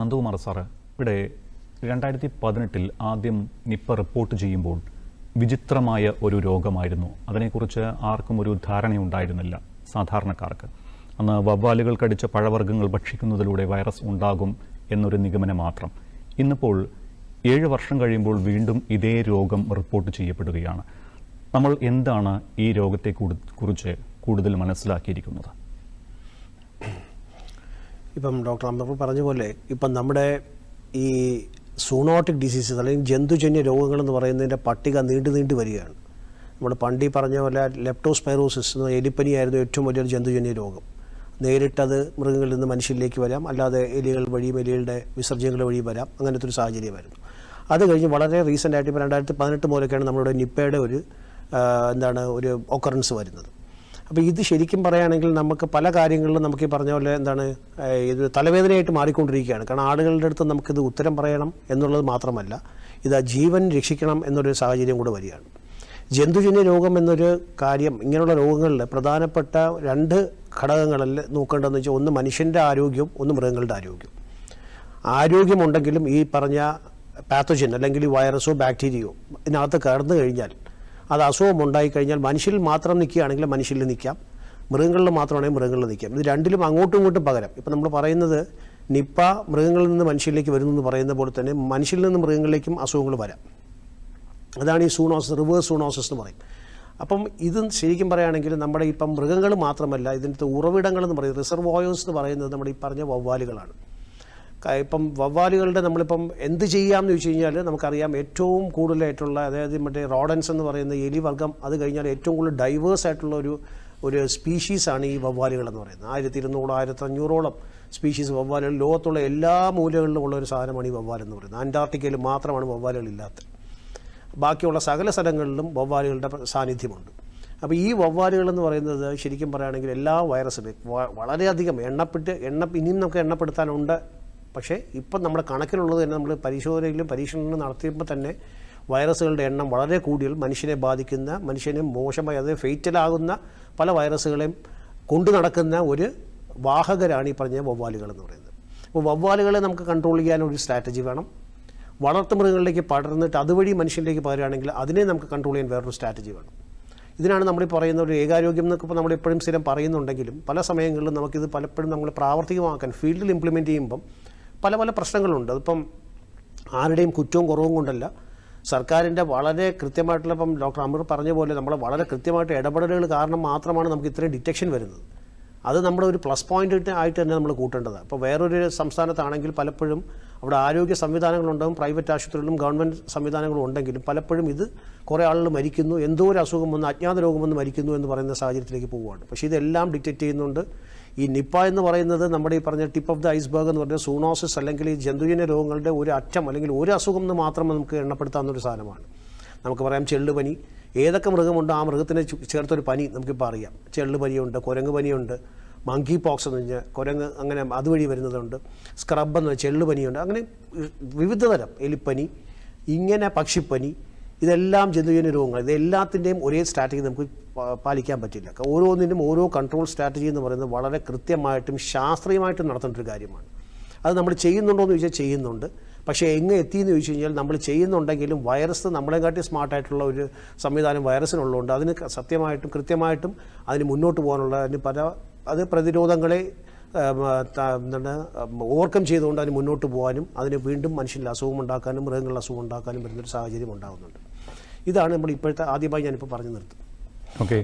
Nandakumar sir, ഇവിടെ 2018 ആദ്യം Nipah report ചെയ്യുമ്പോൾ വിചിത്രമായ ഒരു രോഗമായിരുന്നു. അതിനെക്കുറിച്ച് ആർക്കും ഒരു ധാരണയുണ്ടായിരുന്നില്ല സാധാരണക്കാർക്ക്. അന്ന് വവ്വാലുകൾ കടിച്ച പഴവർഗ്ഗങ്ങൾ ഭക്ഷിക്കുന്നതിലൂടെ വൈറസ് ഉണ്ടാകും എന്നൊരു നിഗമനം മാത്രം. ഇന്നിപ്പോൾ 7 വർഷം കഴിയുമ്പോൾ വീണ്ടും ഇതേ രോഗം റിപ്പോർട്ട് ചെയ്യപ്പെടുകയാണ്. നമ്മൾ എന്താണ് ഈ രോഗത്തെക്കുറിച്ച് കൂടുതൽ മനസ്സിലാക്കിയിരിക്കുന്നത്? ഇപ്പം ഡോക്ടർ അമ്പർ പറഞ്ഞ പോലെ ഇപ്പം നമ്മുടെ ഈ സൂണോട്ടിക് ഡിസീസസ് അല്ലെങ്കിൽ ജന്തുജന്യ രോഗങ്ങളെന്ന് പറയുന്നതിൻ്റെ പട്ടിക നീണ്ടു വരികയാണ്. നമ്മൾ പണ്ടി പറഞ്ഞ പോലെ ലെപ്റ്റോസ്പൈറോസിസ് എന്ന എലിപ്പനിയായിരുന്നു ഏറ്റവും വലിയൊരു ജന്തുജന്യ രോഗം. നേരിട്ടത് മൃഗങ്ങളിൽ നിന്ന് മനുഷ്യരിലേക്ക് വരാം, അല്ലാതെ എലികൾ വഴിയും എലികളുടെ വിസർജ്യങ്ങൾ വഴിയും വരാം. അങ്ങനത്തെ ഒരു സാഹചര്യമായിരുന്നു. അത് കഴിഞ്ഞ് വളരെ റീസെൻ്റായിട്ട് ഇപ്പോൾ 2018 മുതലൊക്കെയാണ് നമ്മളുടെ നിപ്പയുടെ ഒരു ഒക്കറൻസ് വരുന്നത്. അപ്പോൾ ഇത് ശരിക്കും പറയുകയാണെങ്കിൽ നമുക്ക് പല കാര്യങ്ങളിലും നമുക്ക് ഈ പറഞ്ഞ പോലെ ഇത് തലവേദനയായിട്ട് മാറിക്കൊണ്ടിരിക്കുകയാണ്. കാരണം ആളുകളുടെ അടുത്ത് നമുക്കിത് ഉത്തരം പറയണം എന്നുള്ളത് മാത്രമല്ല, ഇത് ജീവൻ രക്ഷിക്കണം എന്നൊരു സാഹചര്യം കൂടെ വരികയാണ്. ജന്തുജന്യ രോഗം എന്നൊരു കാര്യം, ഇങ്ങനെയുള്ള രോഗങ്ങളിൽ പ്രധാനപ്പെട്ട 2 ഘടകങ്ങളിൽ നോക്കേണ്ടതെന്ന് വെച്ചാൽ, ഒന്ന് മനുഷ്യൻ്റെ ആരോഗ്യവും ഒന്ന് മൃഗങ്ങളുടെ ആരോഗ്യവും. ആരോഗ്യമുണ്ടെങ്കിലും ഈ പറഞ്ഞ പാത്തോജൻ അല്ലെങ്കിൽ വൈറസോ ബാക്ടീരിയയോ ഇതിനകത്ത് കടന്നു കഴിഞ്ഞാൽ, അത് അസുഖം ഉണ്ടായിക്കഴിഞ്ഞാൽ മനുഷ്യരിൽ മാത്രം നിൽക്കുകയാണെങ്കിൽ മനുഷ്യരിൽ നിൽക്കാം, മൃഗങ്ങളിൽ മാത്രമാണെങ്കിൽ മൃഗങ്ങളിൽ നിൽക്കാം. ഇത് രണ്ടിലും അങ്ങോട്ടും ഇങ്ങോട്ടും പകരം. ഇപ്പം നമ്മൾ പറയുന്നത് നിപ്പ മൃഗങ്ങളിൽ നിന്ന് മനുഷ്യരിലേക്ക് വരുന്നു എന്ന് പറയുന്ന പോലെ തന്നെ മനുഷ്യരിൽ നിന്ന് മൃഗങ്ങളിലേക്കും അസുഖങ്ങൾ വരാം. അതാണ് ഈ സൂണോസിസ്, റിവേഴ്സ് സൂണോസിസ് എന്ന് പറയും. അപ്പം ഇത് ശരിക്കും പറയുകയാണെങ്കിൽ നമ്മുടെ ഇപ്പം മൃഗങ്ങൾ മാത്രമല്ല, ഇതിൻ്റെ ഉറവിടങ്ങളെന്ന് പറയുന്നത് റിസർവോയേഴ്സ് എന്ന് പറയുന്നത് നമ്മുടെ ഈ പറഞ്ഞ വവ്വാലുകളാണ്. ഇപ്പം വവ്വാലുകളുടെ നമ്മളിപ്പം എന്ത് ചെയ്യാമെന്ന് ചോദിച്ചു കഴിഞ്ഞാൽ നമുക്കറിയാം, ഏറ്റവും കൂടുതലായിട്ടുള്ള അതായത് മറ്റേ റോഡൻസ് എന്ന് പറയുന്ന എലി വർഗ്ഗം, അത് കഴിഞ്ഞാൽ ഏറ്റവും കൂടുതൽ ഡൈവേഴ്സ് ആയിട്ടുള്ള ഒരു സ്പീഷീസാണ് ഈ വവ്വാലുകളെന്ന് പറയുന്നത്. 1200-1500ഓളം സ്പീഷീസ് വവ്വാലുകൾ ലോകത്തുള്ള എല്ലാ മൂലകളിലും ഉള്ള ഒരു സാധനമാണ് ഈ വവ്വാലെന്ന് പറയുന്നത്. അന്റാർട്ടിക്കയിൽ മാത്രമാണ് വവ്വാലുകളില്ലാത്തത്. ബാക്കിയുള്ള സകല സ്ഥലങ്ങളിലും വവ്വാലുകളുടെ സാന്നിധ്യമുണ്ട്. അപ്പോൾ ഈ വവ്വാലുകളെന്ന് പറയുന്നത് ശരിക്കും പറയുകയാണെങ്കിൽ എല്ലാ വൈറസിലും വളരെയധികം ഇനിയും നമുക്ക് എണ്ണപ്പെടുത്താനുണ്ട്. പക്ഷേ ഇപ്പം നമ്മുടെ കണക്കിലുള്ളത് തന്നെ നമ്മൾ പരിശോധനയിലും പരീക്ഷണങ്ങളിലും നടത്തിയപ്പോൾ തന്നെ വൈറസുകളുടെ എണ്ണം വളരെ കൂടുതൽ മനുഷ്യനെ ബാധിക്കുന്ന, മനുഷ്യനെ മോശമായി അത് ഫെയ്റ്റലാകുന്ന പല വൈറസുകളെയും കൊണ്ടു നടക്കുന്ന ഒരു വാഹകരാണ് ഈ പറഞ്ഞ വവ്വാലുകളെന്ന് പറയുന്നത്. അപ്പോൾ വവ്വാലുകളെ നമുക്ക് കൺട്രോൾ ചെയ്യാനൊരു സ്ട്രാറ്റജി വേണം. വളർത്തുമൃഗങ്ങളിലേക്ക് പടർന്നിട്ട് അതുവഴി മനുഷ്യരിലേക്ക് പകരുകയാണെങ്കിൽ അതിനെ നമുക്ക് കൺട്രോൾ ചെയ്യാൻ വേറൊരു സ്ട്രാറ്റജി വേണം. ഇതിനാണ് നമ്മൾ പറയുന്ന ഒരു ഏകാരോഗ്യം എന്നൊക്കെ ഇപ്പോൾ നമ്മളെപ്പോഴും സ്ഥിരം പറയുന്നുണ്ടെങ്കിലും പല സമയങ്ങളിലും നമുക്കിത് പലപ്പോഴും നമ്മൾ പ്രാവർത്തികമാക്കാൻ ഫീൽഡിൽ ഇംപ്ലിമെൻറ്റ് ചെയ്യുമ്പം പല പ്രശ്നങ്ങളുണ്ട്. അതിപ്പം ആരുടെയും കുറ്റവും കുറവും കൊണ്ടല്ല, സർക്കാരിൻ്റെ വളരെ കൃത്യമായിട്ടുള്ള, ഇപ്പം ഡോക്ടർ അമീർ പറഞ്ഞ പോലെ നമ്മളെ വളരെ കൃത്യമായിട്ട് ഇടപെടലുകൾ കാരണം മാത്രമാണ് നമുക്ക് ഇത്രയും ഡിറ്റക്ഷൻ വരുന്നത്. അത് നമ്മുടെ ഒരു പ്ലസ് പോയിൻ്റ് ആയിട്ട് തന്നെ നമ്മൾ കൂട്ടേണ്ടതാണ്. ഇപ്പോൾ വേറൊരു സംസ്ഥാനത്താണെങ്കിൽ പലപ്പോഴും അവിടെ ആരോഗ്യ സംവിധാനങ്ങളുണ്ടാകും, പ്രൈവറ്റ് ആശുപത്രികളിലും ഗവൺമെൻറ് സംവിധാനങ്ങളും ഉണ്ടെങ്കിലും പലപ്പോഴും ഇത് കുറേ ആളുകൾ മരിക്കുന്നു, എന്തോ ഒരു അസുഖം വന്ന് അജ്ഞാത രോഗം വന്ന് മരിക്കുന്നു എന്ന് പറയുന്ന സാഹചര്യത്തിലേക്ക് പോവുകയാണ്. പക്ഷേ ഇതെല്ലാം ഡിറ്റക്റ്റ് ചെയ്യുന്നുണ്ട്. ഈ നിപ്പ എന്ന് പറയുന്നത് നമ്മുടെ ഈ പറഞ്ഞ ടിപ്പ് ഓഫ് ദ ഐസ്ബർഗ് എന്ന് പറഞ്ഞ സൂണോസിസ് അല്ലെങ്കിൽ ഈ ജന്തുജന്യ രോഗങ്ങളുടെ ഒരു അറ്റം അല്ലെങ്കിൽ ഒരു അസുഖം എന്ന് മാത്രം നമുക്ക് എണ്ണപ്പെടുത്താവുന്നൊരു സാധനമാണ്. നമുക്ക് പറയാം ചെള്ളുപനി. ഏതൊക്കെ മൃഗമുണ്ടോ ആ മൃഗത്തിന് ചേർത്തൊരു പനി നമുക്കിപ്പോൾ അറിയാം. ചെള്ളുപനിയുണ്ട്, കുരങ്ങ് പനിയുണ്ട്, മങ്കി പോക്സ് എന്ന് പറഞ്ഞാൽ കുരങ്ങ് അങ്ങനെ അതുവഴി വരുന്നതുണ്ട്, സ്ക്രബ് എന്ന് പറഞ്ഞാൽ ചെള്ളുപനിയുണ്ട്, അങ്ങനെ വിവിധ തരം എലിപ്പനി, ഇങ്ങനെ പക്ഷിപ്പനി, ഇതെല്ലാം ജന്തുജന്യ രോഗങ്ങൾ. ഇതെല്ലാത്തിൻ്റെയും ഒരേ സ്ട്രാറ്റജി നമുക്ക് പാലിക്കാൻ പറ്റില്ല. ഓരോന്നിനും ഓരോ കൺട്രോൾ സ്ട്രാറ്റജി എന്ന് പറയുന്നത് വളരെ കൃത്യമായിട്ടും ശാസ്ത്രീയമായിട്ടും നടത്തേണ്ട ഒരു കാര്യമാണ്. അത് നമ്മൾ ചെയ്യുന്നുണ്ടോ എന്ന് ചോദിച്ചാൽ ചെയ്യുന്നുണ്ട്. പക്ഷേ എങ്ങനെ എത്തിയെന്ന് ചോദിച്ചു കഴിഞ്ഞാൽ നമ്മൾ ചെയ്യുന്നുണ്ടെങ്കിലും വൈറസ് നമ്മളെക്കാട്ടി സ്മാർട്ടായിട്ടുള്ള ഒരു സംവിധാനം വൈറസിനുള്ളതുകൊണ്ട് അതിന് സത്യമായിട്ടും കൃത്യമായിട്ടും അതിന് മുന്നോട്ട് പോകാനുള്ള അത് പ്രതിരോധങ്ങളെ ഓവർകം ചെയ്തുകൊണ്ട് അതിന് മുന്നോട്ട് പോകാനും അതിന് വീണ്ടും മനുഷ്യരിൽ അസുഖം ഉണ്ടാക്കാനും മൃഗങ്ങളിൽ അസുഖം ഉണ്ടാക്കാനും വരുന്നൊരു സാഹചര്യം ഉണ്ടാകുന്നുണ്ട്. ഇതാണ് നമ്മൾ ഇപ്പോഴത്തെ ആദ്യമായി ഞാനിപ്പോൾ പറഞ്ഞു നിർത്തുന്നത്. ഓക്കെ.